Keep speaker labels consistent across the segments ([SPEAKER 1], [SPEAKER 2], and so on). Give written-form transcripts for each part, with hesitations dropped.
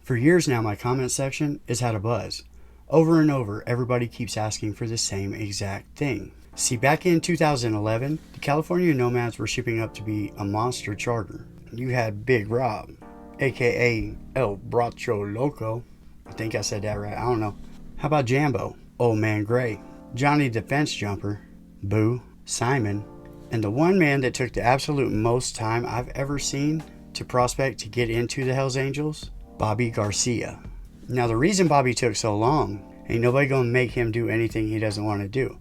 [SPEAKER 1] For years now, my comment section has had a buzz. Over and over, everybody keeps asking for the same exact thing. See, back in 2011, the California Nomads were shipping up to be a monster charter. You had Big Rob, aka El Bracho Loco. I think I said that right, I don't know. How about Jambo, Old Man Gray, Johnny the Fence Jumper, Boo, Simon, and the one man that took the absolute most time I've ever seen to prospect to get into the Hells Angels, Bobby Garcia. Now the reason Bobby took so long, ain't nobody gonna make him do anything he doesn't want to do.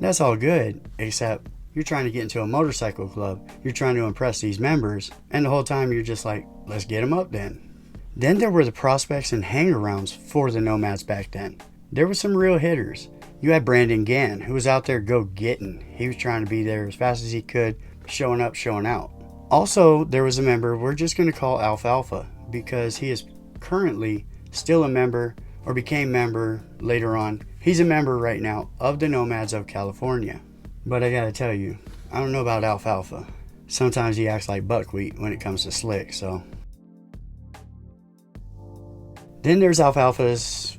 [SPEAKER 1] That's all good, except you're trying to get into a motorcycle club, you're trying to impress these members, and the whole time you're just like, let's get them up then. Then there were the prospects and hang-arounds for the Nomads back then. There were some real hitters. You had Brandon Gann, who was out there go-getting. He was trying to be there as fast as he could, showing up, showing out. Also, there was a member we're just going to call Alfalfa, because he is currently still a member, or became member later on. He's a member right now of the Nomads of California. But I gotta tell you, I don't know about Alfalfa. Sometimes he acts like buckwheat when it comes to slick, so. Then there's Alfalfa's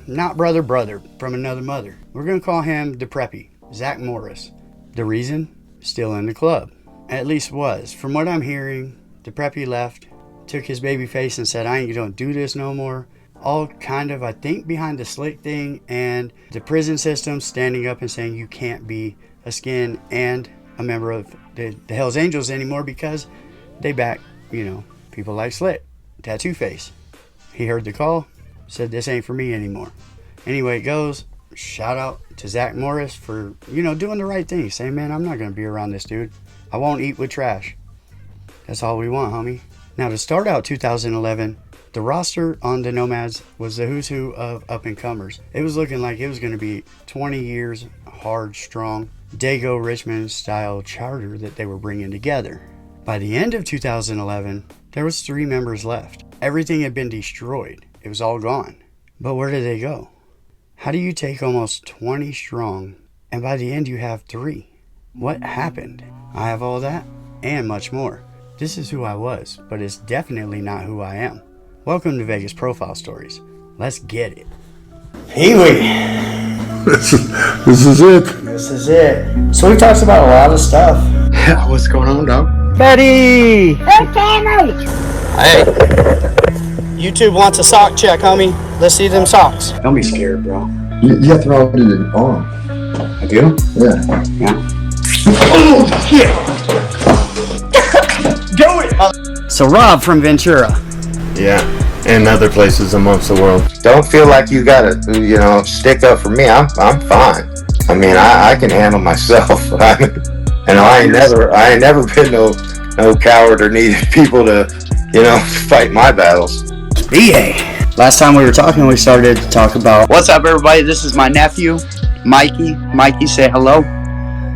[SPEAKER 1] not brother from another mother. We're gonna call him the preppy, Zach Morris. The reason? Still in the club. At least was. From what I'm hearing, the preppy left, took his baby face and said, I ain't gonna do this no more. All kind of, I think, behind the slick thing and the prison system standing up and saying you can't be a skin and a member of the Hells Angels anymore because they back, people like Slick, Tattoo Face. He heard the call, said this ain't for me anymore. Anyway, it goes. Shout out to Zach Morris for, doing the right thing. Saying, man, I'm not going to be around this dude. I won't eat with trash. That's all we want, homie. Now, to start out 2011, the roster on the Nomads was the who's who of up-and-comers. It was looking like it was going to be 20 years, hard, strong, Dago Richmond style charter that they were bringing together. By the end of 2011, there was 3 members left. Everything had been destroyed. It was all gone. But where did they go? How do you take almost 20 strong and by the end you have 3? What happened? I have all that and much more. This is who I was, but it's definitely not who I am. Welcome to Vegas Profile Stories. Let's get it. Pee-wee.
[SPEAKER 2] This is it.
[SPEAKER 1] This is it. So he talks about a lot of stuff.
[SPEAKER 2] Yeah, what's going on, dog?
[SPEAKER 1] Betty! Hey. YouTube wants a sock check, homie. Let's see them socks. Don't be scared, bro.
[SPEAKER 2] You have to know the arm.
[SPEAKER 1] I do?
[SPEAKER 2] Yeah.
[SPEAKER 1] Oh, shit! Go it! So Rob from Ventura.
[SPEAKER 3] Yeah, and other places amongst the world.
[SPEAKER 4] Don't feel like you gotta, stick up for me. I'm fine. I mean, I can handle myself. I ain't never been no coward or needed people to, fight my battles.
[SPEAKER 1] BA. Last time we were talking, we started to talk about what's up, everybody. This is my nephew, Mikey. Mikey, say hello.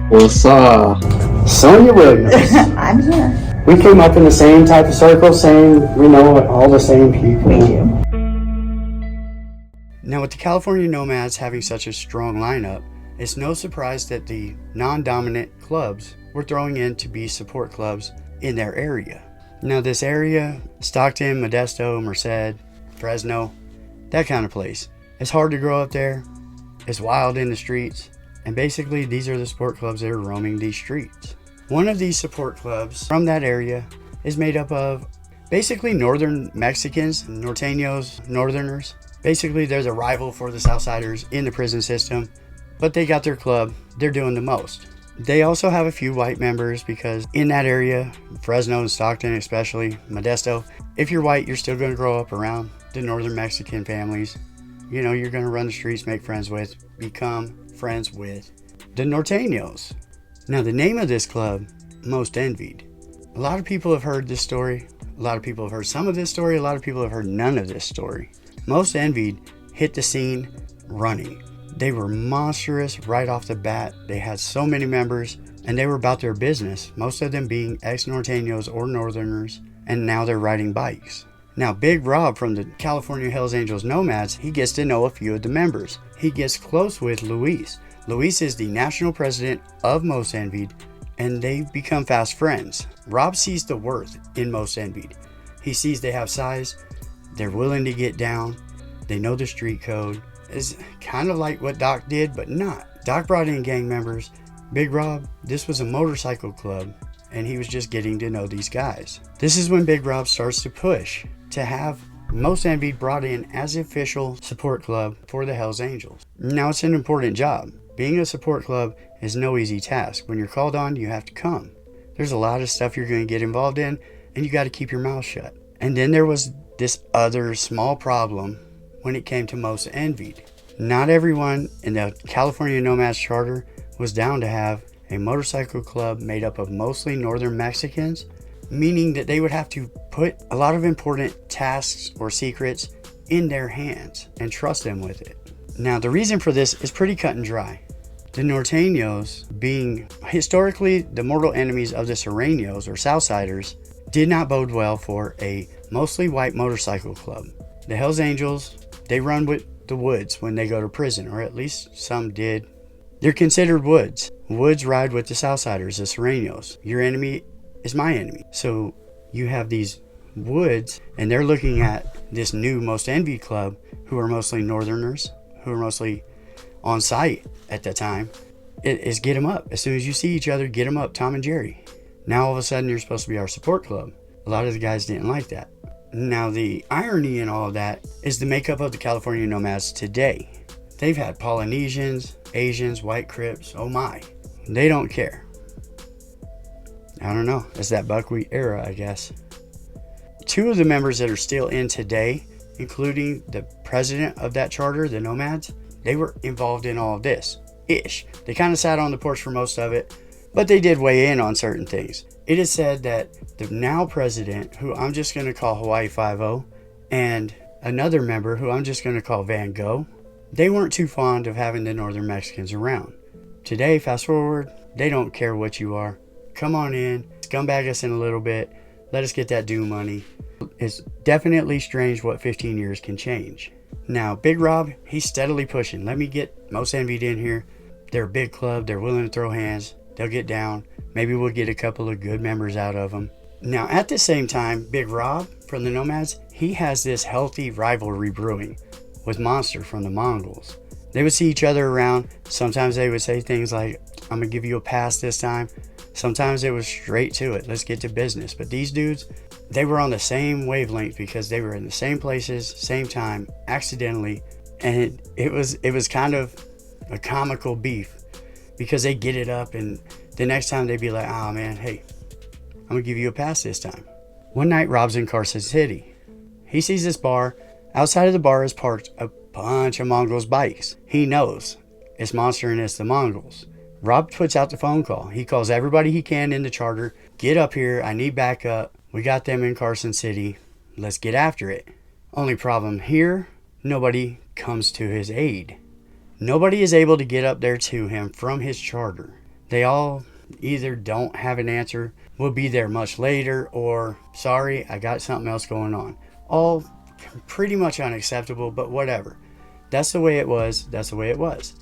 [SPEAKER 2] What's up?
[SPEAKER 1] Sonia Williams.
[SPEAKER 5] I'm here.
[SPEAKER 1] We came up in the same type of circle, we know all the same people.
[SPEAKER 5] We do.
[SPEAKER 1] Now, with the California Nomads having such a strong lineup, it's no surprise that the non-dominant clubs were throwing in to be support clubs in their area. Now, this area, Stockton, Modesto, Merced, Fresno, that kind of place. It's hard to grow up there. It's wild in the streets. And basically, these are the support clubs that are roaming these streets. One of these support clubs from that area is made up of basically northern Mexicans, norteños, northerners. Basically, there's a rival for the Southsiders in the prison system, but they got their club. They're doing the most. They also have a few white members because in that area, Fresno and Stockton especially, Modesto, if you're white, you're still going to grow up around the northern Mexican families. You're going to run the streets, make friends with, become friends with the norteños. Now, the name of this club, Most Envied. A lot of people have heard this story. A lot of people have heard some of this story. A lot of people have heard none of this story. Most Envied hit the scene running. They were monstrous right off the bat. They had so many members and they were about their business, most of them being ex-norteños or northerners, and now they're riding bikes. Now, Big Rob from the California Hells Angels Nomads, he gets to know a few of the members. He gets close with Luis. Luis is the national president of Most Envied, and they've become fast friends. Rob sees the worth in Most Envied. He sees they have size, They're willing to get down. They know the street code. It's kind of like what Doc did, but not. Doc brought in gang members. Big Rob, this was a motorcycle club, and he was just getting to know these guys. This is when Big Rob starts to push to have Most Envied brought in as the official support club for the Hells Angels. Now, it's an important job. Being a support club is no easy task. When you're called on, you have to come. There's a lot of stuff you're going to get involved in, and you got to keep your mouth shut. And then there was this other small problem when it came to Most Envied. Not everyone in the California Nomads charter was down to have a motorcycle club made up of mostly northern Mexicans, meaning that they would have to put a lot of important tasks or secrets in their hands and trust them with it. Now, the reason for this is pretty cut and dry. The Norteños, being historically the mortal enemies of the Sureños or Southsiders, did not bode well for a mostly white motorcycle club. The Hells Angels, they run with the Woods when they go to prison, or at least some did. They're considered Woods. Woods ride with the Southsiders, the Sureños. Your enemy is my enemy. So you have these Woods, and they're looking at this new Most Envied club, who are mostly Northerners, who are mostly on site at the time. It is get them up. As soon as you see each other, get them up, Tom and Jerry. Now all of a sudden you're supposed to be our support club. A lot of the guys didn't like that. Now the irony in all of that is the makeup of the California Nomads today. They've had Polynesians, Asians, White Crips, oh my. They don't care. I don't know. It's that buckwheat era, I guess. Two of the members that are still in today, including the president of that charter, the Nomads, they were involved in all of this. Ish. They kind of sat on the porch for most of it, but they did weigh in on certain things. It is said that the now president, who I'm just going to call Hawaii 5-0, and another member who I'm just going to call Van Gogh, they weren't too fond of having the Northern Mexicans around. Today, fast forward, they don't care what you are. Come on in, scumbag us in a little bit, let us get that due money. It's definitely strange what 15 years can change. Now, Big Rob, he's steadily pushing. Let me get Most Envied in here. They're a big club. They're willing to throw hands. They'll get down. Maybe we'll get a couple of good members out of them. Now, at the same time, Big Rob from the Nomads, he has this healthy rivalry brewing with Monster from the Mongols. They would see each other around. Sometimes they would say things like, I'm going to give you a pass this time. Sometimes it was straight to it. Let's get to business. But these dudes, they were on the same wavelength because they were in the same places, same time, accidentally. And it was kind of a comical beef because they get it up and the next time they'd be like, oh man, hey, I'm going to give you a pass this time. One night, Rob's in Carson City. He sees this bar. Outside of the bar is parked a bunch of Mongols' bikes. He knows it's Monster and it's the Mongols. Rob puts out the phone call. He calls everybody he can in the charter. Get up here. I need backup. We got them in Carson City. Let's get after it. Only problem here, nobody comes to his aid. Nobody is able to get up there to him from his charter. They all either don't have an answer, will be there much later, or sorry, I got something else going on. All pretty much unacceptable, but whatever. That's the way it was. That's the way it was.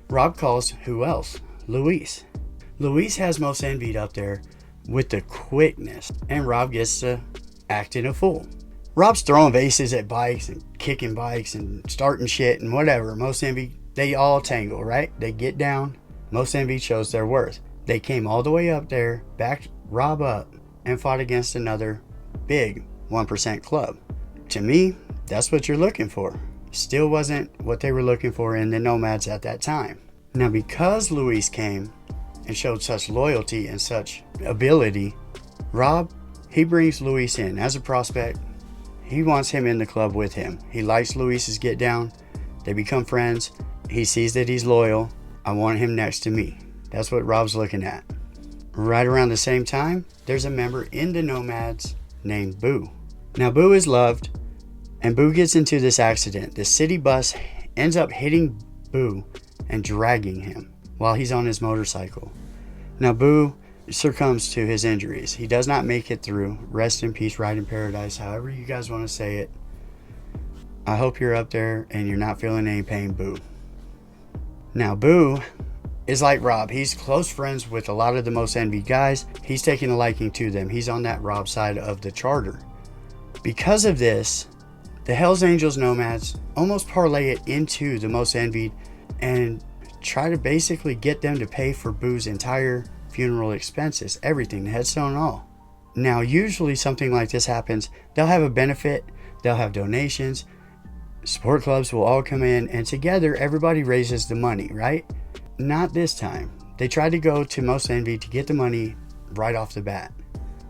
[SPEAKER 1] Rob calls who else? Luis. Luis has Most Envied up there with the quickness, and Rob gets to acting a fool. Rob's throwing vases at bikes and kicking bikes and starting shit and whatever. Most Envied, they all tangle, right? They get down. Most Envied shows their worth. They came all the way up there, backed Rob up, and fought against another big 1% club. To me, that's what you're looking for. Still wasn't what they were looking for in the Nomads at that time. Now, because Luis came and showed such loyalty and such ability, Rob, he brings Luis in as a prospect. He wants him in the club with him. He likes Luis's get down. They become friends. He sees that he's loyal. I want him next to me. That's what Rob's looking at. Right around the same time, there's a member in the Nomads named Boo. Now, Boo is loved, and Boo gets into this accident. The city bus ends up hitting Boo and dragging him while he's on his motorcycle. Now, Boo succumbs to his injuries. He does not make it through. Rest in peace, ride in paradise, however you guys want to say it. I hope you're up there and you're not feeling any pain, Boo. Now, Boo is like Rob. He's close friends with a lot of the Most Envied guys. He's taking a liking to them. He's on that Rob side of the charter. Because of this, The Hells Angels Nomads almost parlay it into the Most Envied and try to basically get them to pay for Boo's entire funeral expenses, everything, the headstone and all. Now, usually something like this happens, they'll have a benefit, they'll have donations, support clubs will all come in, and together everybody raises the money, right? Not this time. They tried to go to Most Envied to get the money right off the bat.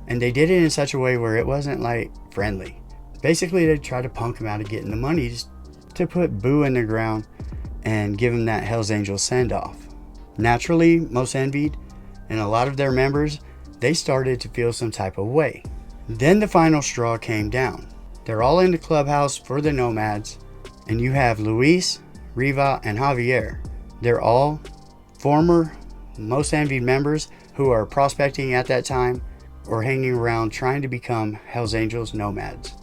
[SPEAKER 1] And they did it in such a way where it wasn't like friendly. Basically, they tried to punk him out of getting the money just to put Boo in the ground and give him that Hells Angel send-off. Naturally, Most Envied and a lot of their members, they started to feel some type of way. Then the final straw came down. They're all in the clubhouse for the Nomads, and you have Luis, Riva, and Javier. They're all former Most Envied members who are prospecting at that time or hanging around trying to become Hells Angels Nomads.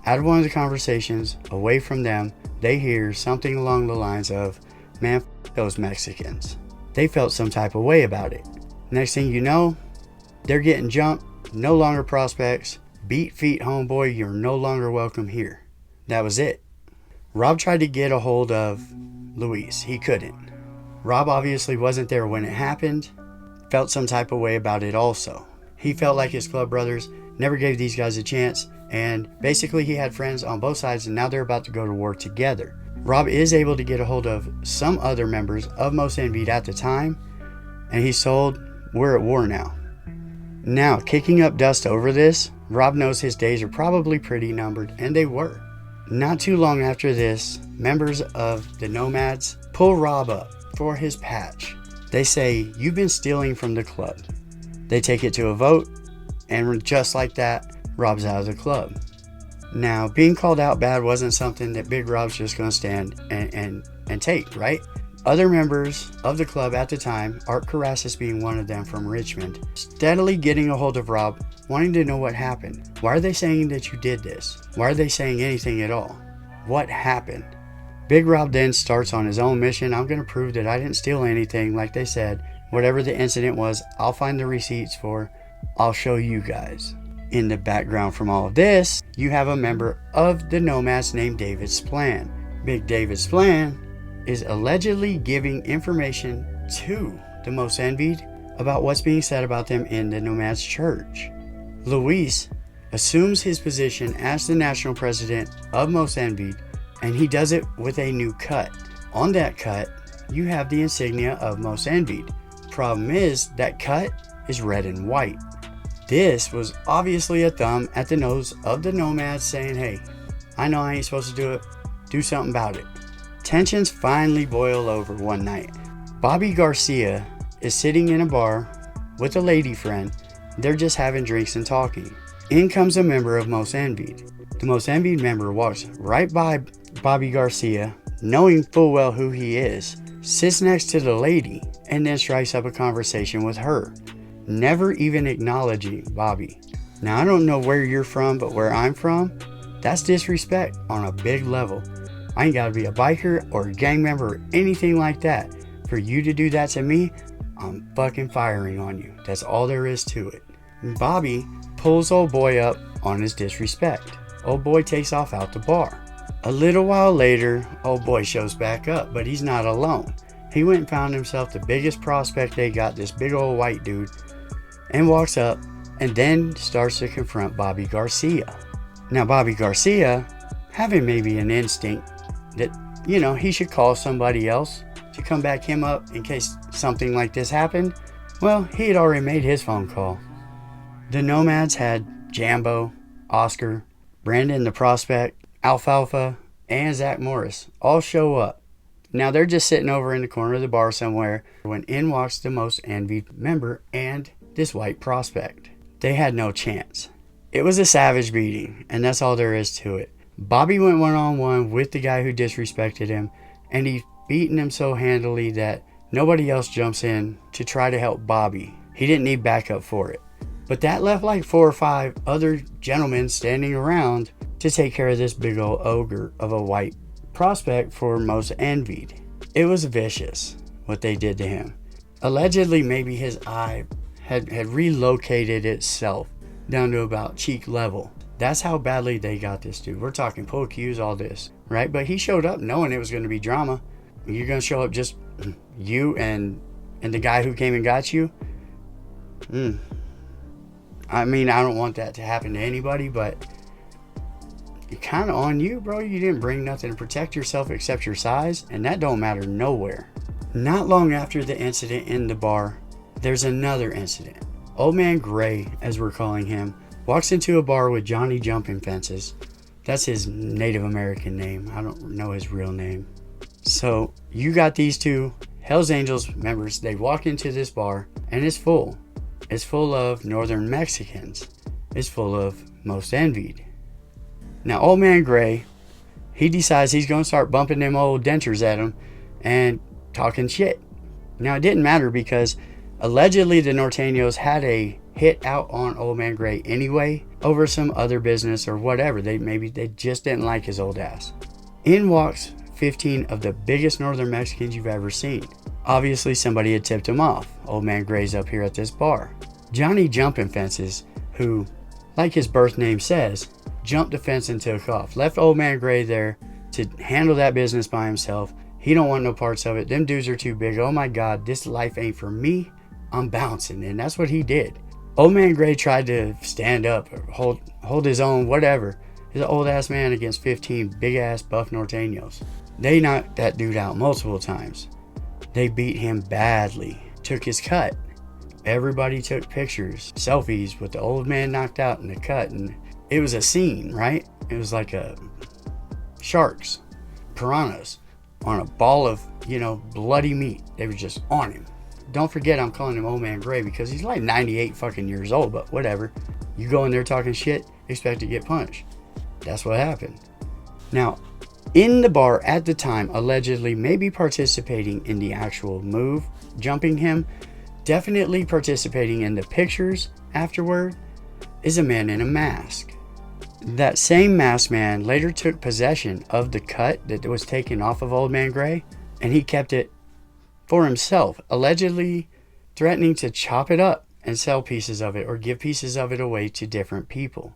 [SPEAKER 1] Out of one of the conversations, away from them, they hear something along the lines of, "Man, f those Mexicans." They felt some type of way about it. Next thing you know, they're getting jumped, no longer prospects. Beat feet, homeboy, you're no longer welcome here. That was it. Rob tried to get a hold of Luis. He couldn't. Rob obviously wasn't there when it happened. Felt some type of way about it also. He felt like his club brothers never gave these guys a chance, and basically he had friends on both sides, and now they're about to go to war together. Rob is able to get a hold of some other members of Most Envied at the time, and he's told, "We're at war now." Now, kicking up dust over this, Rob knows his days are probably pretty numbered, and they were. Not too long after this, members of the Nomads pull Rob up for his patch. They say, "You've been stealing from the club." They take it to a vote, and just like that, Rob's out of the club. Now, being called out bad wasn't something that Big Rob's just going to stand and take, right? Other members of the club at the time, Art Carassus being one of them from Richmond, steadily getting a hold of Rob, wanting to know what happened. Why are they saying that you did this? Why are they saying anything at all? What happened? Big Rob then starts on his own mission. "I'm going to prove that I didn't steal anything, like they said. Whatever the incident was, I'll find the receipts for. I'll show you guys." In the background from all of this, you have a member of the Nomads named David Splan. Big David Splan is allegedly giving information to the Most Envied about what's being said about them in the Nomads church. Luis assumes his position as the national president of Most Envied, and he does it with a new cut. On that cut, you have the insignia of Most Envied. Problem is, that cut is red and white. This was obviously a thumb at the nose of the Nomads saying, "Hey, I know I ain't supposed to do it. Do something about it." Tensions finally boil over one night. Bobby Garcia is sitting in a bar with a lady friend. They're just having drinks and talking. In comes a member of Most Envied. The Most Envied member walks right by Bobby Garcia, knowing full well who he is, sits next to the lady, and then strikes up a conversation with her, never even acknowledging Bobby. Now, I don't know where you're from, but where I'm from, that's disrespect on a big level. I ain't gotta be a biker or a gang member or anything like that. For you to do that to me, I'm fucking firing on you. That's all there is to it. And Bobby pulls old boy up on his disrespect. Old boy takes off out the bar. A little while later, old boy shows back up, but he's not alone. He went and found himself the biggest prospect they got, this big old white dude, and walks up and then starts to confront Bobby Garcia. Now, Bobby Garcia, having maybe an instinct that, he should call somebody else to come back him up in case something like this happened, well, he had already made his phone call. The Nomads had Jambo, Oscar, Brandon the Prospect, Alfalfa, and Zach Morris all show up. Now they're just sitting over in the corner of the bar somewhere when in walks the Most Envied member and this white prospect. They had no chance. It was a savage beating, and that's all there is to it. Bobby went one-on-one with the guy who disrespected him, and he's beaten him so handily that nobody else jumps in to try to help Bobby. He didn't need backup for it. But that left like 4 or 5 other gentlemen standing around to take care of this big old ogre of a white prospect for Most Envied. It was vicious what they did to him. Allegedly, maybe his eye had relocated itself down to about cheek level. That's how badly they got this dude. We're talking pull cues, all this, right? But he showed up knowing it was going to be drama. You're going to show up just you and the guy who came and got you? I mean, I don't want that to happen to anybody, but you're kind of on you, bro. You didn't bring nothing to protect yourself except your size, and that don't matter nowhere. Not long after the incident in the bar, there's another incident. Old Man Gray, as we're calling him, walks into a bar with Johnny Jumping Fences. That's his Native American name. I don't know his real name. So you got these two Hells Angels members. They walk into this bar and it's full. It's full of Northern Mexicans. It's full of Most Envied. Now Old Man Gray, he decides he's going to start bumping them old dentures at him and talking shit. Now it didn't matter because allegedly the Norteños had a hit out on Old Man Gray anyway over some other business or whatever. Maybe they just didn't like his old ass. In walks 15 of the biggest Northern Mexicans you've ever seen. Obviously somebody had tipped him off. Old Man Gray's up here at this bar. Johnny Jumping Fences, who, like his birth name says, jumped the fence and took off. Left Old Man Gray there to handle that business by himself. He don't want no parts of it. Them dudes are too big. Oh my God, this life ain't for me. I'm bouncing. And that's what he did. Old Man Gray tried to stand up or hold his own, whatever. He's an old ass man against 15 big ass buff Norteños. They knocked that dude out multiple times. They beat him badly. Took his cut. Everybody took pictures, selfies with the old man knocked out in the cut. And it was a scene, right? It was like a sharks, piranhas on a ball of, bloody meat. They were just on him. Don't forget I'm calling him Old Man Gray because he's like 98 fucking years old, but whatever. You go in there talking shit, expect to get punched. That's what happened. Now, in the bar at the time, allegedly maybe participating in the actual move, jumping him, definitely participating in the pictures afterward, is a man in a mask. That same masked man later took possession of the cut that was taken off of Old Man Gray, and he kept it for himself, allegedly threatening to chop it up and sell pieces of it or give pieces of it away to different people.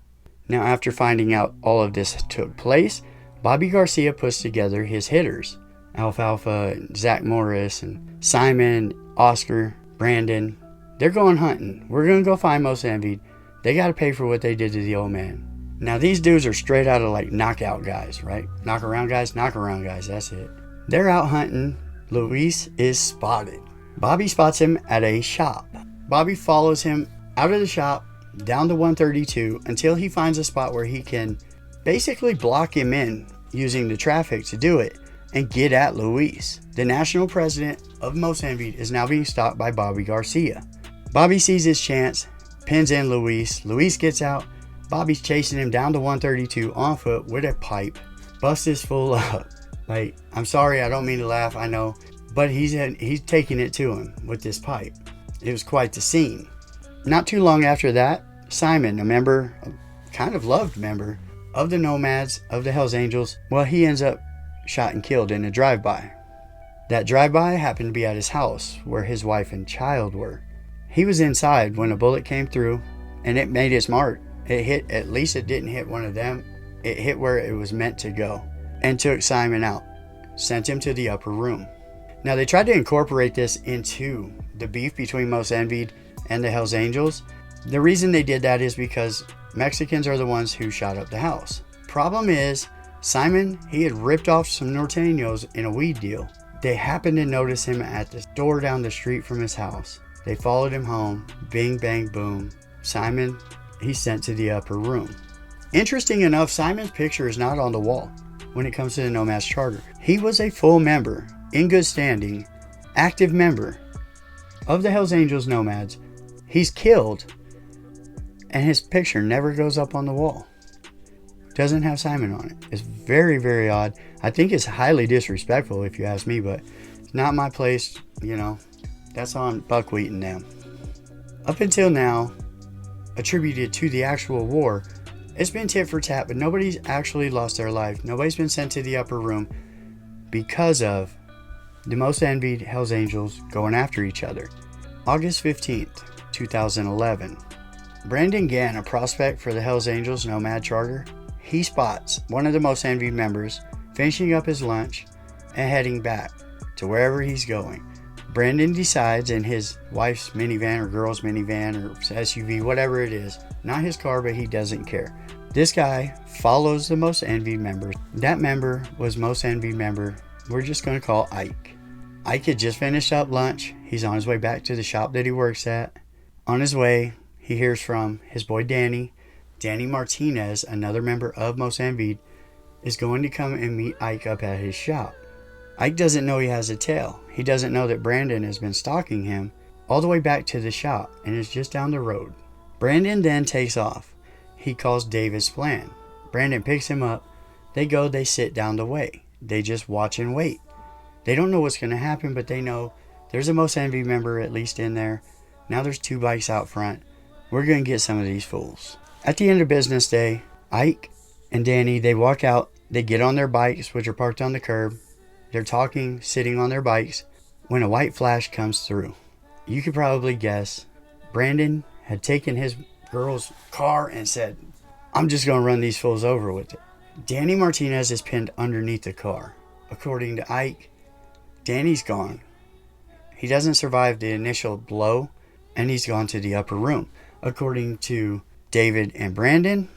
[SPEAKER 1] Now, after finding out all of this took place, Bobby Garcia puts together his hitters, Alfalfa, Zach Morris, and Simon, Oscar, Brandon. They're going hunting. We're going to go find Most Envied. They got to pay for what they did to the old man. Now, these dudes are straight out of like knockout guys, right? Knock around guys, that's it. They're out hunting. Luis is spotted. Bobby spots him at a shop. Bobby follows him out of the shop, down to 132, until he finds a spot where he can basically block him in using the traffic to do it and get at Luis. The national president of Most Envied is now being stopped by Bobby Garcia. Bobby sees his chance, pins in Luis. Luis gets out. Bobby's chasing him down to 132 on foot with a pipe. Busts his fool up. Like, I'm sorry, I don't mean to laugh, I know. But he's taking it to him with this pipe. It was quite the scene. Not too long after that, Simon, a kind of loved member of the Nomads, of the Hells Angels, well, he ends up shot and killed in a drive-by. That drive-by happened to be at his house, where his wife and child were. He was inside when a bullet came through, and it made its mark. It hit, at least it didn't hit one of them. It hit where it was meant to go, and took Simon out. Sent him to the upper room. Now, they tried to incorporate this into the beef between Most Envied and the Hells Angels. The reason they did that is because Mexicans are the ones who shot up the house. Problem is, Simon, he had ripped off some Norteños in a weed deal. They happened to notice him at the store down the street from his house. They followed him home. Bing, bang, boom. Simon, he's sent to the upper room. Interesting enough, Simon's picture is not on the wall when it comes to the Nomads Charter. He was a full member, in good standing, active member of the Hells Angels Nomads. He's killed, and his picture never goes up on the wall. Doesn't have Simon on it. It's very, very odd. I think it's highly disrespectful if you ask me, but it's not my place, That's on Buckwheat and them. Up until now, attributed to the actual war, it's been tit for tat, but nobody's actually lost their life. Nobody's been sent to the upper room because of the Most Envied Hells Angels going after each other. August 15th, 2011. Brandon Gann, a prospect for the Hells Angels Nomad charter, he spots one of the Most Envied members finishing up his lunch and heading back to wherever he's going. Brandon decides in his wife's minivan or girl's minivan or SUV, whatever it is, not his car, but he doesn't care. This guy follows the Most Envied member. That member was Most Envied member we're just going to call Ike. Ike had just finished up lunch. He's on his way back to the shop that he works at. On his way, he hears from his boy Danny. Danny Martinez, another member of Most Envied, is going to come and meet Ike up at his shop. Ike doesn't know he has a tail. He doesn't know that Brandon has been stalking him all the way back to the shop and is just down the road. Brandon then takes off. He calls David's plan. Brandon picks him up. They sit down the way. They just watch and wait. They don't know what's going to happen, but they know there's a Most Envied member at least in there. Now there's 2 bikes out front. We're going to get some of these fools. At the end of business day, Ike and Danny, they walk out. They get on their bikes, which are parked on the curb. They're talking, sitting on their bikes, when a white flash comes through. You could probably guess Brandon had taken his girl's car and said, I'm just going to run these fools over with it. Danny Martinez is pinned underneath the car. According to Ike, Danny's gone. He doesn't survive the initial blow, and he's gone to the upper room. According to David and Brandon,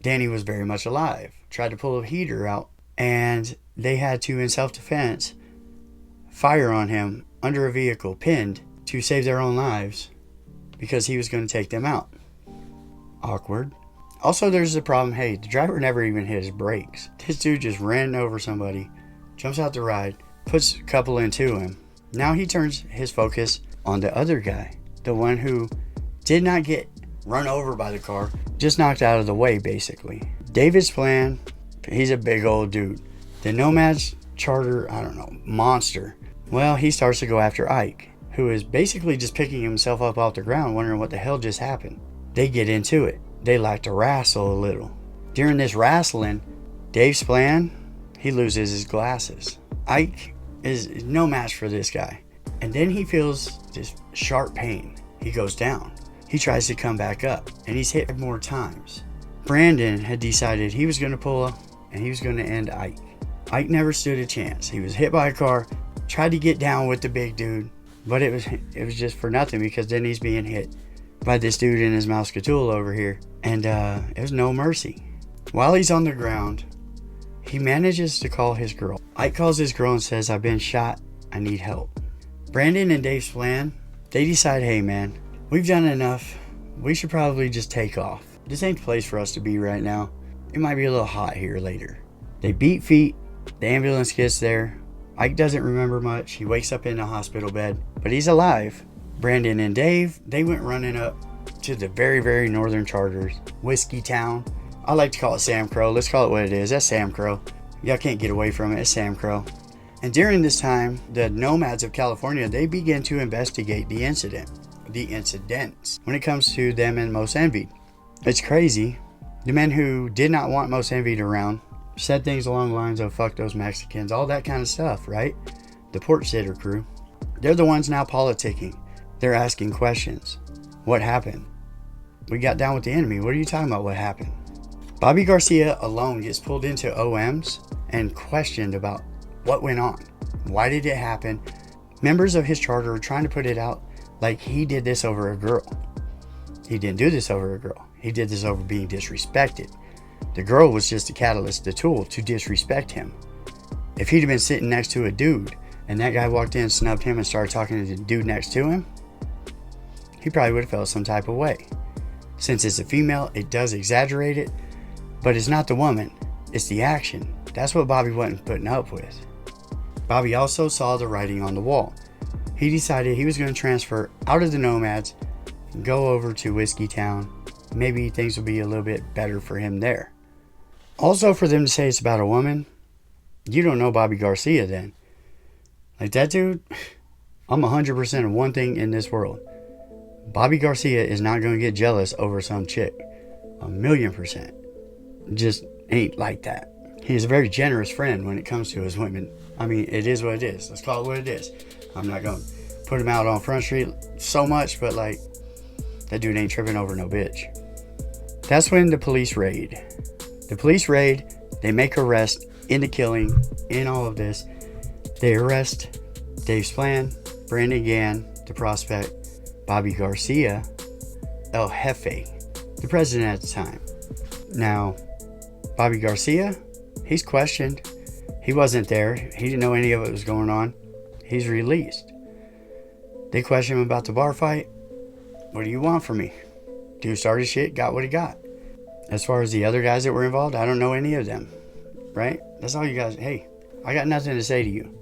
[SPEAKER 1] Danny was very much alive. Tried to pull a heater out, and they had to, in self-defense, fire on him under a vehicle, pinned, to save their own lives because he was going to take them out. Awkward. Also, there's the problem, hey, the driver never even hit his brakes. This dude just ran over somebody, jumps out the ride, puts a couple into him. Now he turns his focus on the other guy, the one who did not get run over by the car, just knocked out of the way, basically. David's plan, he's a big old dude. The Nomads charter, monster. Well, he starts to go after Ike, who is basically just picking himself up off the ground, wondering what the hell just happened. They get into it. They like to wrestle a little. During this wrestling, Dave's plan, he loses his glasses. Ike is no match for this guy. And then he feels this sharp pain. He goes down. He tries to come back up, and he's hit more times. Brandon had decided he was going to pull and he was going to end Ike. Ike never stood a chance. He was hit by a car, tried to get down with the big dude, but it was just for nothing because then he's being hit by this dude in his Mouseketeil over here, and it was no mercy. While he's on the ground, he manages to call his girl. Ike calls his girl and says, I've been shot, I need help. Brandon and Dave's plan, they decide, hey man, we've done enough, we should probably just take off. This ain't the place for us to be right now. It might be a little hot here later. They beat feet, the ambulance gets there. Ike doesn't remember much, he wakes up in a hospital bed, but he's alive. Brandon and Dave, they went running up to the very, very northern charters, Whiskey Town. I like to call it Sam Crow. Let's call it what it is. That's Sam Crow. Y'all can't get away from it. It's Sam Crow. And during this time, the Nomads of California, they begin to investigate the incidents when it comes to them and Most Envied. It's crazy. The men who did not want Most Envied around said things along the lines of fuck those Mexicans, all that kind of stuff, right? The porch sitter crew. They're the ones now politicking. They're asking questions. What happened? We got down with the enemy. What are you talking about? What happened? Bobby Garcia alone gets pulled into OMs and questioned about what went on. Why did it happen? Members of his charter are trying to put it out like he did this over a girl. He didn't do this over a girl. He did this over being disrespected. The girl was just a catalyst, the tool to disrespect him. If he'd have been sitting next to a dude and that guy walked in, snubbed him, and started talking to the dude next to him, he probably would have felt some type of way. Since it's a female, it does exaggerate it, but it's not the woman, it's the action. That's what Bobby wasn't putting up with. Bobby also saw the writing on the wall. He decided he was going to transfer out of the Nomads and go over to Whiskey Town. Maybe things will be a little bit better for him there. Also, for them to say it's about a woman, you don't know Bobby Garcia then. Like that dude, I'm 100% of one thing in this world. Bobby Garcia is not going to get jealous over some chick. 1,000,000%. Just ain't like that. He's a very generous friend when it comes to his women. I mean, it is what it is. Let's call it what it is. I'm not going to put him out on Front Street so much, but like, That dude ain't tripping over no bitch. That's when the police raid. They make arrest in the killing, in all of this. They arrest Dave Splan, Brandon Gann, the prospect, Bobby Garcia, El Jefe, the president at the time. Now, Bobby Garcia, he's questioned. He wasn't there. He didn't know any of it was going on. He's released. They question him about the bar fight. What do you want from me? Dude started shit, got what he got. As far as the other guys that were involved, I don't know any of them. Right? That's all you guys. Hey, I got nothing to say to you.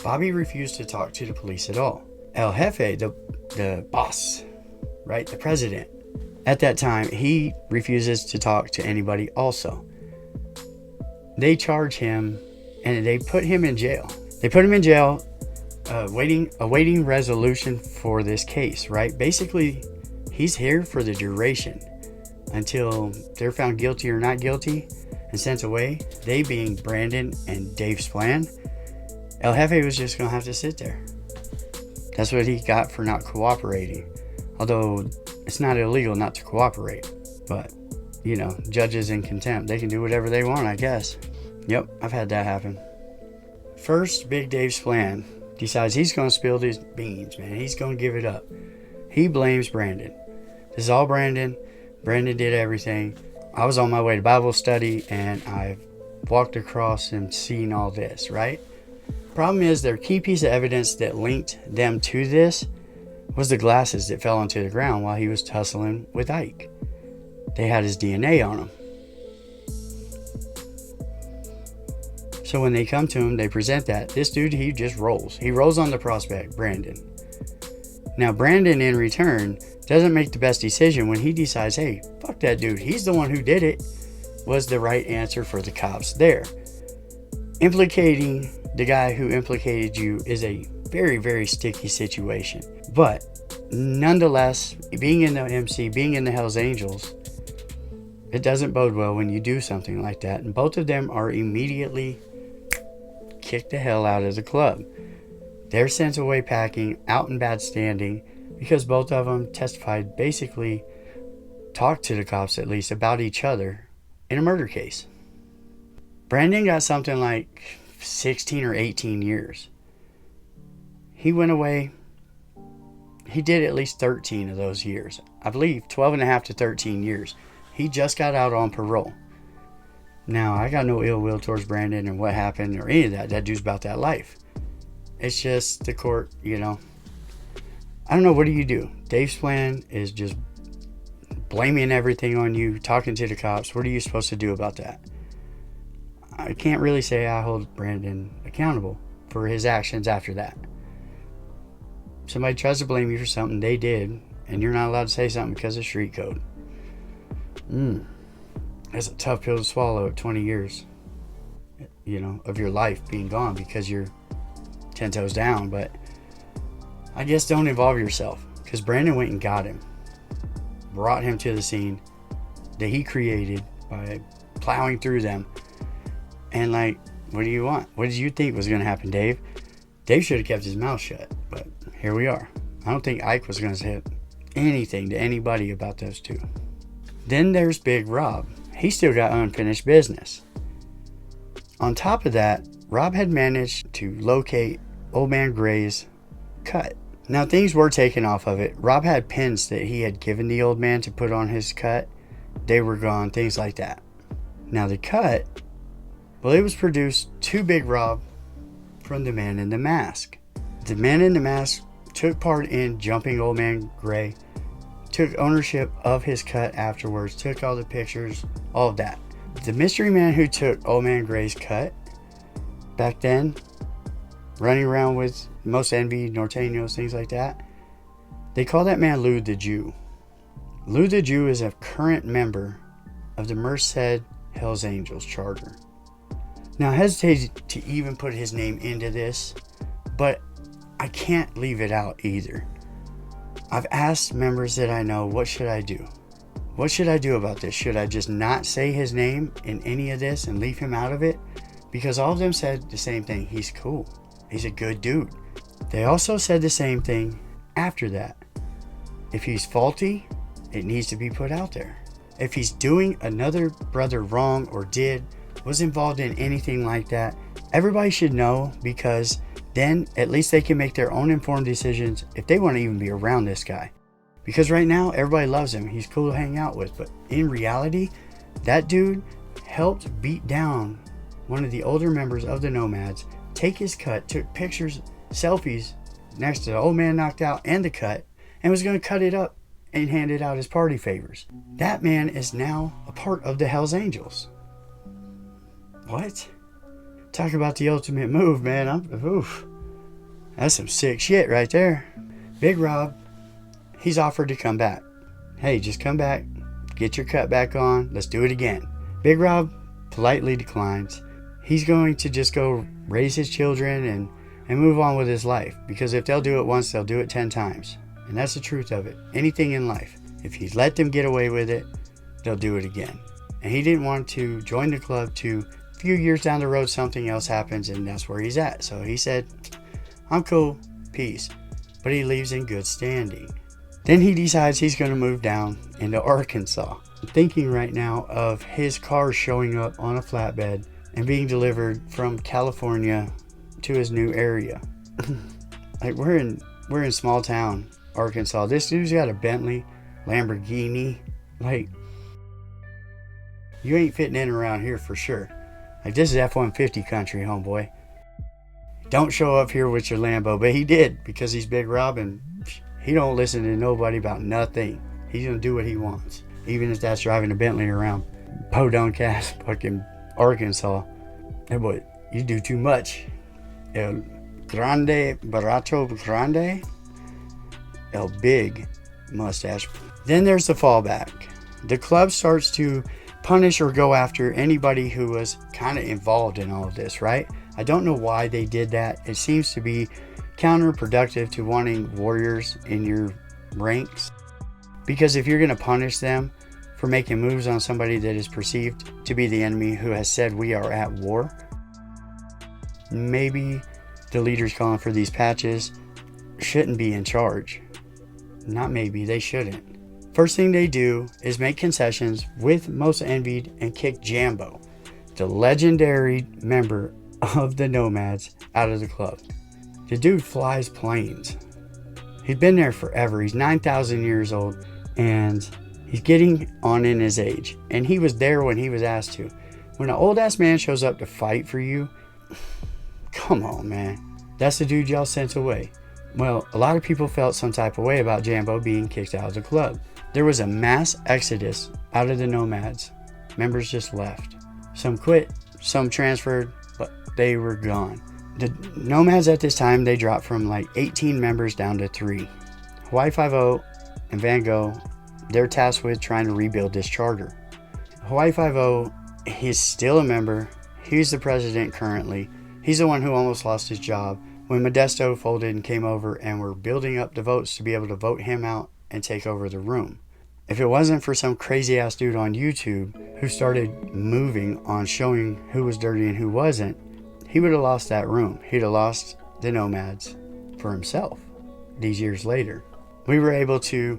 [SPEAKER 1] Bobby refused to talk to the police at all. El Jefe, the boss, right? The president. At that time, he refuses to talk to anybody also. They charge him and they put him in jail. Awaiting resolution for this case, right? Basically, he's here for the duration until they're found guilty or not guilty and sent away. They being Brandon and Dave Splan. El Jefe was just going to have to sit there. That's what he got for not cooperating. Although it's not illegal not to cooperate. But, you know, judges in contempt, they can do whatever they want, I guess. Yep, I've had that happen. First, Big Dave Splan decides he's going to spill his beans, man. He's going to give it up. He blames Brandon. This is all Brandon. Brandon did everything. I was on my way to Bible study and I walked across and seen all this, right? Problem is, their key piece of evidence that linked them to this was the glasses that fell onto the ground while he was tussling with Ike. They had his DNA on them. So when they come to him, they present that. This dude, he just rolls. He rolls on the prospect, Brandon. Now, Brandon, in return, doesn't make the best decision when he decides, hey, fuck that dude. He's the one who did it, was the right answer for the cops there. Implicating the guy who implicated you is a very, very sticky situation. But nonetheless, being in the MC, being in the Hells Angels, it doesn't bode well when you do something like that. And both of them are immediately kicked the hell out of the club. They're sent away packing, out in bad standing, because both of them testified, basically talked to the cops at least about each other in a murder case. Brandon got something like 16 or 18 years. He went away. He did at least 13 of those years. I believe 12 and a half to 13 years. He just got out on parole. Now, I got no ill will towards Brandon and what happened or any of that. That dude's about that life. It's just the court, you know. I don't know, what do you do? Dave Splan is just blaming everything on you, talking to the cops. What are you supposed to do about that? I can't really say I hold Brandon accountable for his actions after that. Somebody tries to blame you for something they did, and you're not allowed to say something because of street code. That's a tough pill to swallow at 20 years, you know, of your life being gone because you're 10 toes down. But I guess don't involve yourself, because Brandon went and got him, brought him to the scene that he created by plowing through them. And like, what do you want? What did you think was going to happen, Dave? Dave should have kept his mouth shut, but here we are. I don't think Ike was going to say anything to anybody about those two. Then there's Big Rob. He still got unfinished business. On top of that, Rob had managed to locate Old Man Gray's cut. Now, things were taken off of it. Rob had pins that he had given the old man to put on his cut. They were gone, things like that. Now, the cut, well, it was produced to Big Rob from the Man in the Mask. The Man in the Mask took part in jumping Old Man Gray, took ownership of his cut afterwards, took all the pictures, all of that. The mystery man who took Old Man Gray's cut back then, running around with most Envied, Norteños, things like that, they call that man Lou the Jew. Lou the Jew is a current member of the Merced Hells Angels charter. Now, I hesitate to even put his name into this, but I can't leave it out either. I've asked members that I know, what should I do? What should I do about this? Should I just not say his name in any of this and leave him out of it? Because all of them said the same thing. He's cool. He's a good dude. They also said the same thing after that. If he's faulty, it needs to be put out there. If he's doing another brother wrong or was involved in anything like that, everybody should know, because then at least they can make their own informed decisions if they want to even be around this guy. Because right now, everybody loves him. He's cool to hang out with. But in reality, that dude helped beat down one of the older members of the Nomads, take his cut, took pictures, selfies next to the old man knocked out and the cut, and was going to cut it up and hand it out as party favors. That man is now a part of the Hells Angels. What? Talk about the ultimate move, man. That's some sick shit right there. Big Rob, he's offered to come back. Hey, just come back, get your cut back on, let's do it again. Big Rob politely declines. He's going to just go raise his children and move on with his life, because if they'll do it once, they'll do it 10 times. And that's the truth of it. Anything in life, if he's let them get away with it, they'll do it again. And he didn't want to join the club to a few years down the road something else happens and that's where he's at. So he said, I'm cool, peace. But he leaves in good standing. Then he decides he's going to move down into Arkansas. I'm thinking right now of his car showing up on a flatbed and being delivered from California to his new area. Like we're in small town Arkansas. This dude's got a Bentley, Lamborghini. Like, you ain't fitting in around here for sure. Like, this is F-150 country, homeboy. Don't show up here with your Lambo, but he did, because he's Big Rob and he don't listen to nobody about nothing. He's gonna do what he wants, even if that's driving a Bentley around Podunk ass fucking Arkansas. Hey boy, you do too much. El Grande Barato Grande. El Big Mustache. Then there's the fallback. The club starts to punish or go after anybody who was kind of involved in all of this, right? I don't know why they did that. It seems to be counterproductive to wanting warriors in your ranks. Because if you're going to punish them for making moves on somebody that is perceived to be the enemy who has said we are at war, maybe the leaders calling for these patches shouldn't be in charge. Not maybe, they shouldn't. First thing they do is make concessions with Most Envied and kick Jambo, the legendary member of the Nomads, out of the club. The dude flies planes. He's been there forever. He's 9,000 years old and he's getting on in his age. And he was there when he was asked to. When an old ass man shows up to fight for you, come on, man. That's the dude y'all sent away. Well, a lot of people felt some type of way about Jambo being kicked out of the club. There was a mass exodus out of the Nomads. Members just left. Some quit, some transferred, but they were gone. The Nomads at this time, they dropped from like 18 members down to 3. Hawaii Five-0 and Van Gogh, they're tasked with trying to rebuild this charter. Hawaii Five-0 is still a member. He's the president currently. He's the one who almost lost his job when Modesto folded and came over and were building up the votes to be able to vote him out and take over the room. If it wasn't for some crazy ass dude on YouTube who started moving on showing who was dirty and who wasn't, he would have lost that room. He'd have lost the Nomads for himself these years later. We were able to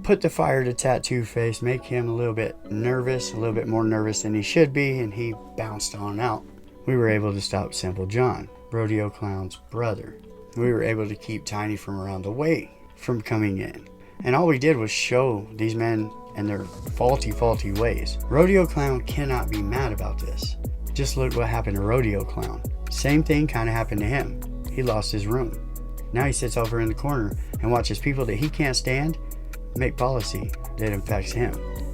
[SPEAKER 1] put the fire to Tattoo Face, make him a little bit nervous, a little bit more nervous than he should be, and he bounced on out. We were able to stop Simple John, Rodeo Clown's brother. We were able to keep Tiny from around the way from coming in. And all we did was show these men and their faulty ways. Rodeo Clown cannot be mad about this. Just look what happened to Rodeo Clown. Same thing kind of happened to him. He lost his room. Now he sits over in the corner and watches people that he can't stand make policy that affects him.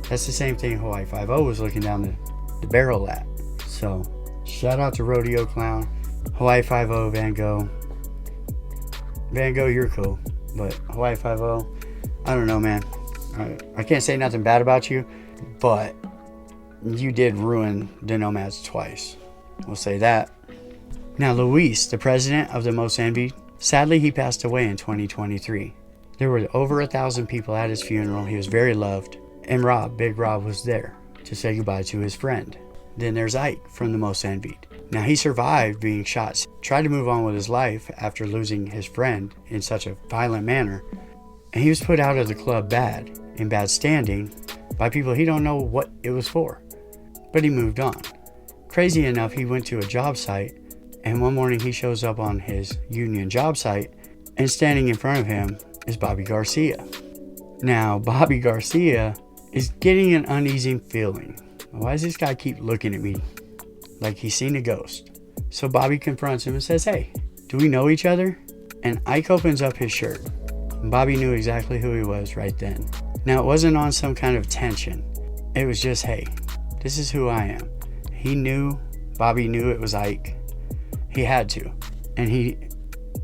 [SPEAKER 1] That's the same thing Hawaii Five-0 was looking down the barrel at. So, shout out to Rodeo Clown, Hawaii Five-0, Van Gogh. Van Gogh, you're cool. But Hawaii Five-0, I don't know, man. I can't say nothing bad about you, but you did ruin the Nomads twice. We'll say that. Now, Luis, the president of the Most Envied, sadly, he passed away in 2023. There were over 1,000 people at his funeral. He was very loved. And Rob, Big Rob, was there to say goodbye to his friend. Then there's Ike from the Most Envied. Now, he survived being shot, tried to move on with his life after losing his friend in such a violent manner. And he was put out of the club bad. in bad standing by people he don't know what it was for. But he moved on. Crazy enough, he went to a job site, and one morning he shows up on his union job site, and standing in front of him is Bobby Garcia. Now, Bobby Garcia is getting an uneasy feeling. Why does this guy keep looking at me like he's seen a ghost? So Bobby confronts him and says, "Hey, do we know each other?" And Ike opens up his shirt. And Bobby knew exactly who he was right then. Now, it wasn't on some kind of tension. It was just, hey, this is who I am. He knew, Bobby knew it was Ike. He had to. And he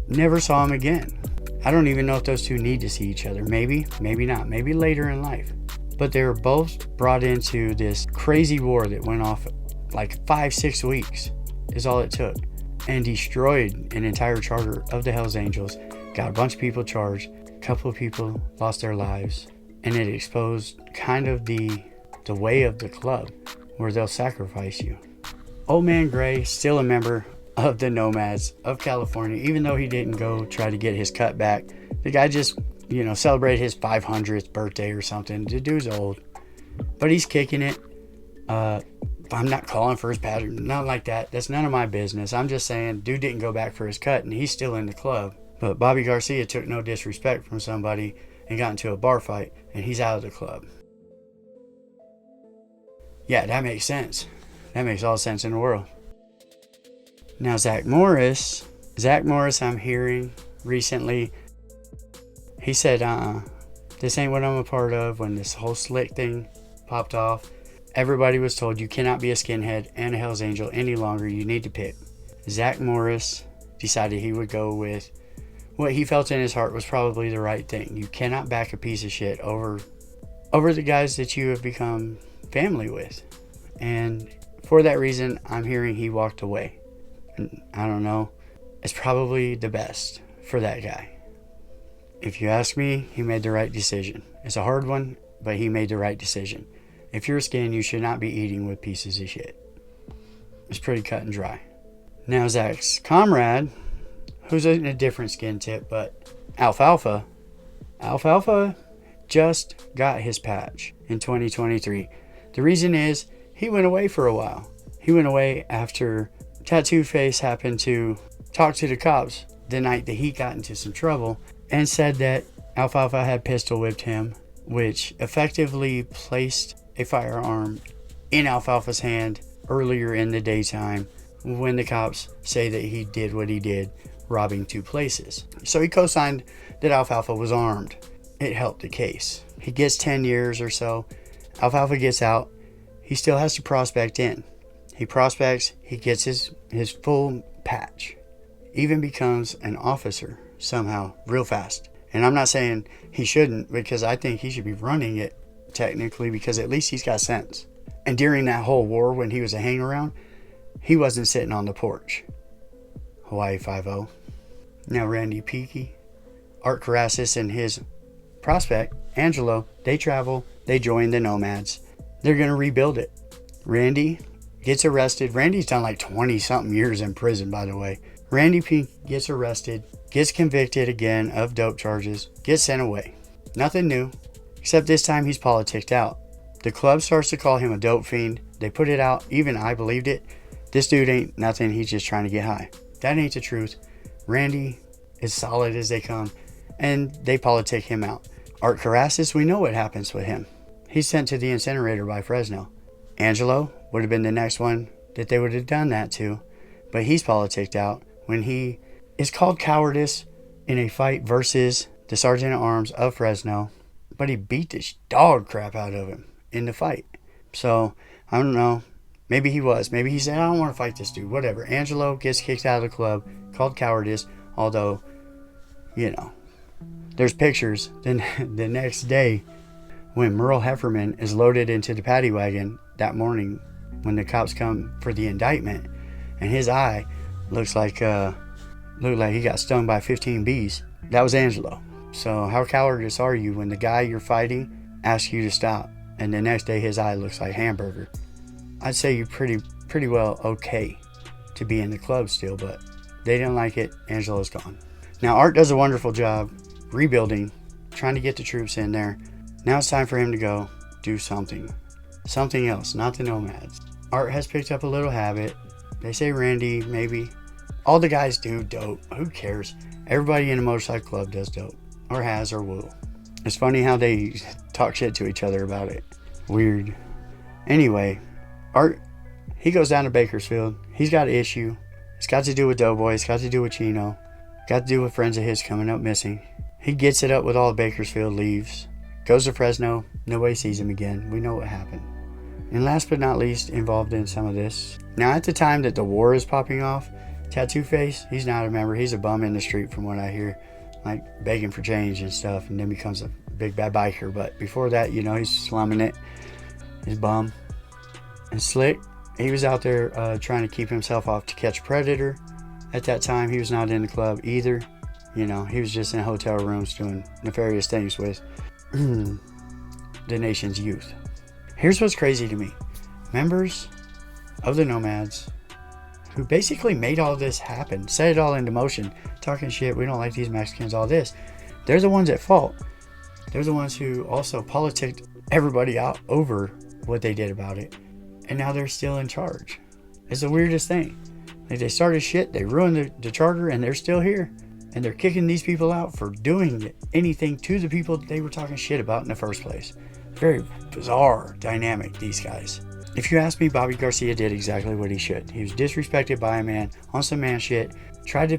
[SPEAKER 1] never saw him again. I don't even know if those two need to see each other. Maybe, maybe not. Maybe later in life. But they were both brought into this crazy war that went off like 5-6 weeks is all it took. And destroyed an entire charter of the Hells Angels. Got a bunch of people charged. A couple of people lost their lives. And it exposed kind of the way of the club where they'll sacrifice you. Old Man Gray, still a member of the Nomads of California, even though he didn't go try to get his cut back. The guy just, celebrated his 500th birthday or something. The dude's old, but he's kicking it. I'm not calling for his pattern, not like that. That's none of my business. I'm just saying, dude didn't go back for his cut, and he's still in the club. But Bobby Garcia took no disrespect from somebody and got into a bar fight, and he's out of the club. Yeah, that makes sense. That makes all sense in the world. Now, Zach Morris, I'm hearing recently, he said, this ain't what I'm a part of. When this whole slick thing popped off, everybody was told you cannot be a skinhead and a Hells Angel any longer. You need to pick. Zach Morris decided he would go with what he felt in his heart was probably the right thing. You cannot back a piece of shit over the guys that you have become family with. And for that reason, I'm hearing he walked away. And I don't know. It's probably the best for that guy. If you ask me, he made the right decision. It's a hard one, but he made the right decision. If you're a skin, you should not be eating with pieces of shit. It's pretty cut and dry. Now Zach's comrade, who's in a different skin tip, but Alfalfa just got his patch in 2023. The reason is he went away for a while. He went away after Tattoo Face happened to talk to the cops the night that he got into some trouble and said that Alfalfa had pistol whipped him, which effectively placed a firearm in Alfalfa's hand earlier in the daytime when the cops say that he did what he did, robbing 2 places. So he co-signed that Alfalfa was armed. It helped the case. He gets 10 years or so. Alfalfa gets out. He still has to prospect in. He prospects. He gets his full patch. Even becomes an officer somehow real fast. And I'm not saying he shouldn't, because I think he should be running it technically, because at least he's got sense. And during that whole war when he was a hang-around, he wasn't sitting on the porch. Hawaii 5-0. Now Randy Peaky, Art Carassis, and his prospect, Angelo, they travel. They join the Nomads. They're going to rebuild it. Randy gets arrested. Randy's done like 20-something years in prison, by the way. Randy P gets arrested, gets convicted again of dope charges, gets sent away. Nothing new, except this time he's politicked out. The club starts to call him a dope fiend. They put it out. Even I believed it. This dude ain't nothing. He's just trying to get high. That ain't the truth. Randy is solid as they come, and they politic him out. Art Carassis, we know what happens with him. He's sent to the incinerator by Fresno. Angelo would have been the next one that they would have done that to, but he's politicked out when he is called cowardice in a fight versus the Sergeant at Arms of Fresno, but he beat the dog crap out of him in the fight. So, I don't know. Maybe he was. Maybe he said, I don't want to fight this dude. Whatever. Angelo gets kicked out of the club, called cowardice, although, there's pictures. Then the next day, when Merle Hefferman is loaded into the paddy wagon that morning when the cops come for the indictment, and his eye looked like he got stung by 15 bees. That was Angelo. So how cowardice are you when the guy you're fighting asks you to stop, and the next day his eye looks like hamburger? I'd say you're pretty well okay to be in the club still, but they didn't like it. Angelo's gone. Now Art does a wonderful job rebuilding, trying to get the troops in there. Now it's time for him to go do something. Something else, not the Nomads. Art has picked up a little habit. They say Randy, maybe. All the guys do dope. Who cares? Everybody in a motorcycle club does dope. Or has or will. It's funny how they talk shit to each other about it. Weird. Anyway, Art, he goes down to Bakersfield. He's got an issue. It's got to do with Doughboy. It's got to do with Chino. Got to do with friends of his coming up missing. He gets it up with all of Bakersfield, leaves. Goes to Fresno. Nobody sees him again. We know what happened. And last but not least, involved in some of this. Now at the time that the war is popping off, Tattoo Face, he's not a member. He's a bum in the street from what I hear. Like begging for change and stuff, and then becomes a big bad biker. But before that, you know, he's slumming it. He's bum. And Slick, he was out there trying to keep himself off to catch Predator. At that time, he was not in the club either. You know, he was just in hotel rooms doing nefarious things with the nation's youth. Here's what's crazy to me. Members of the Nomads who basically made all this happen, set it all into motion, talking shit, we don't like these Mexicans, all this. They're the ones at fault. They're the ones who also politicked everybody out over what they did about it. And now they're still in charge. It's the weirdest thing. Like, they started shit, they ruined the charter, and they're still here. And they're kicking these people out for doing anything to the people they were talking shit about in the first place. Very bizarre dynamic, these guys. If you ask me, Bobby Garcia did exactly what he should. He was disrespected by a man on some man shit. Tried to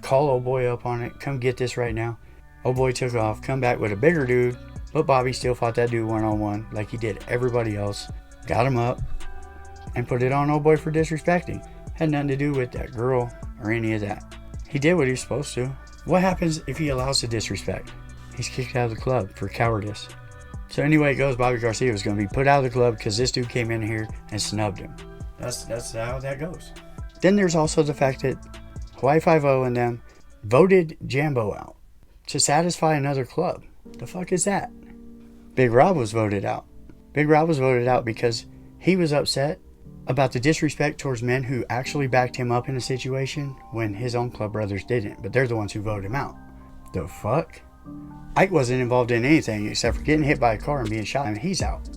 [SPEAKER 1] call old boy up on it. Come get this right now. Old boy took off. Come back with a bigger dude. But Bobby still fought that dude one-on-one like he did everybody else. Got him up. And put it on old boy for disrespecting. Had nothing to do with that girl or any of that. He did what he was supposed to. What happens if he allows the disrespect? He's kicked out of the club for cowardice. So anyway it goes, Bobby Garcia was going to be put out of the club because this dude came in here and snubbed him. That's how that goes. Then there's also the fact that Hawaii Five-0 and them voted Jambo out to satisfy another club. The fuck is that? Big Rob was voted out. Big Rob was voted out because he was upset about the disrespect towards men who actually backed him up in a situation when his own club brothers didn't. But they're the ones who voted him out. The fuck? Ike wasn't involved in anything except for getting hit by a car and being shot, and he's out.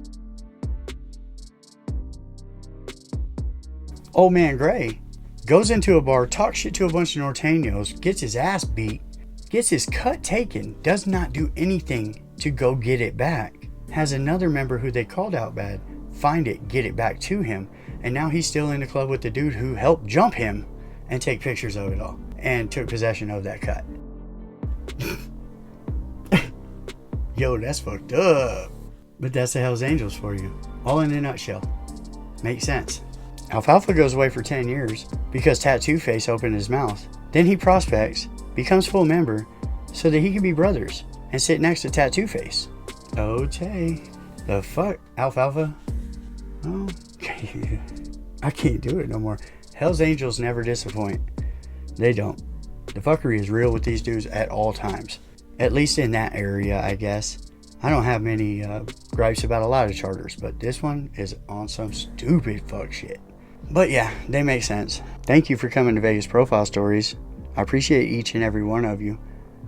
[SPEAKER 1] Old man Gray goes into a bar, talks shit to a bunch of Norteños, gets his ass beat, gets his cut taken, does not do anything to go get it back. Has another member who they called out bad find it, get it back to him, and now he's still in the club with the dude who helped jump him and take pictures of it all and took possession of that cut. Yo, that's fucked up. But that's the Hells Angels for you. All in a nutshell. Makes sense. Alfalfa goes away for 10 years because Tattoo Face opened his mouth. Then he prospects, becomes full member, so that he can be brothers and sit next to Tattoo Face. Okay. The fuck, Alfalfa? Oh, I can't do it no more. Hells Angels never disappoint. They don't. The fuckery is real with these dudes at all times. At least in that area, I guess. I don't have many gripes about a lot of charters, but this one is on some stupid fuck shit. But yeah, they make sense. Thank you for coming to Vegas Profile Stories. I appreciate each and every one of you.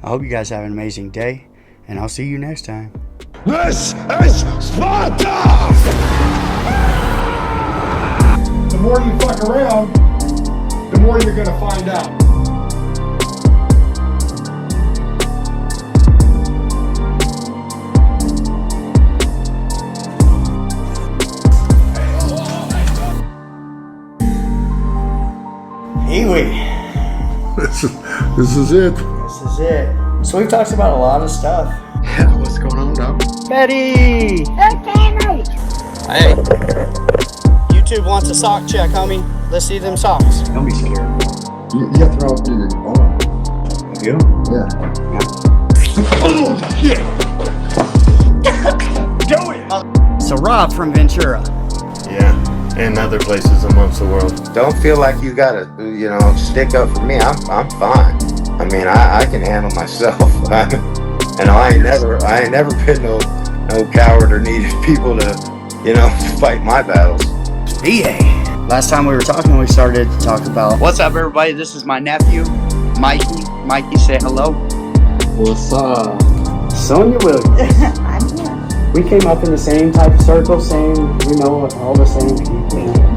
[SPEAKER 1] I hope you guys have an amazing day, and I'll see you next time.
[SPEAKER 5] This is Sparta! The more you fuck around, the more you're gonna find out.
[SPEAKER 1] Pee-wee.
[SPEAKER 2] This is it.
[SPEAKER 1] This is it. So we've talked about a lot of stuff.
[SPEAKER 2] Yeah, what's going on, dog?
[SPEAKER 1] Betty! Hey. YouTube wants a sock check, homie. Let's see them socks. Don't be scared.
[SPEAKER 2] You have to throw it through the arm.
[SPEAKER 1] You?
[SPEAKER 2] Yeah.
[SPEAKER 5] Oh, shit! Do it!
[SPEAKER 1] So Rob from Ventura.
[SPEAKER 3] Yeah, and other places amongst the world.
[SPEAKER 4] Don't feel like you gotta, stick up for me. I'm fine. I mean, I can handle myself. I ain't never been no coward or needed people to, fight my battles.
[SPEAKER 1] VA. Last time we were talking, we started to talk about. What's up, everybody? This is my nephew, Mikey. Mikey, say hello.
[SPEAKER 2] What's up?
[SPEAKER 1] Sonia Williams.
[SPEAKER 6] I'm here.
[SPEAKER 1] we came up in the same type of circle, same, we know all the same people.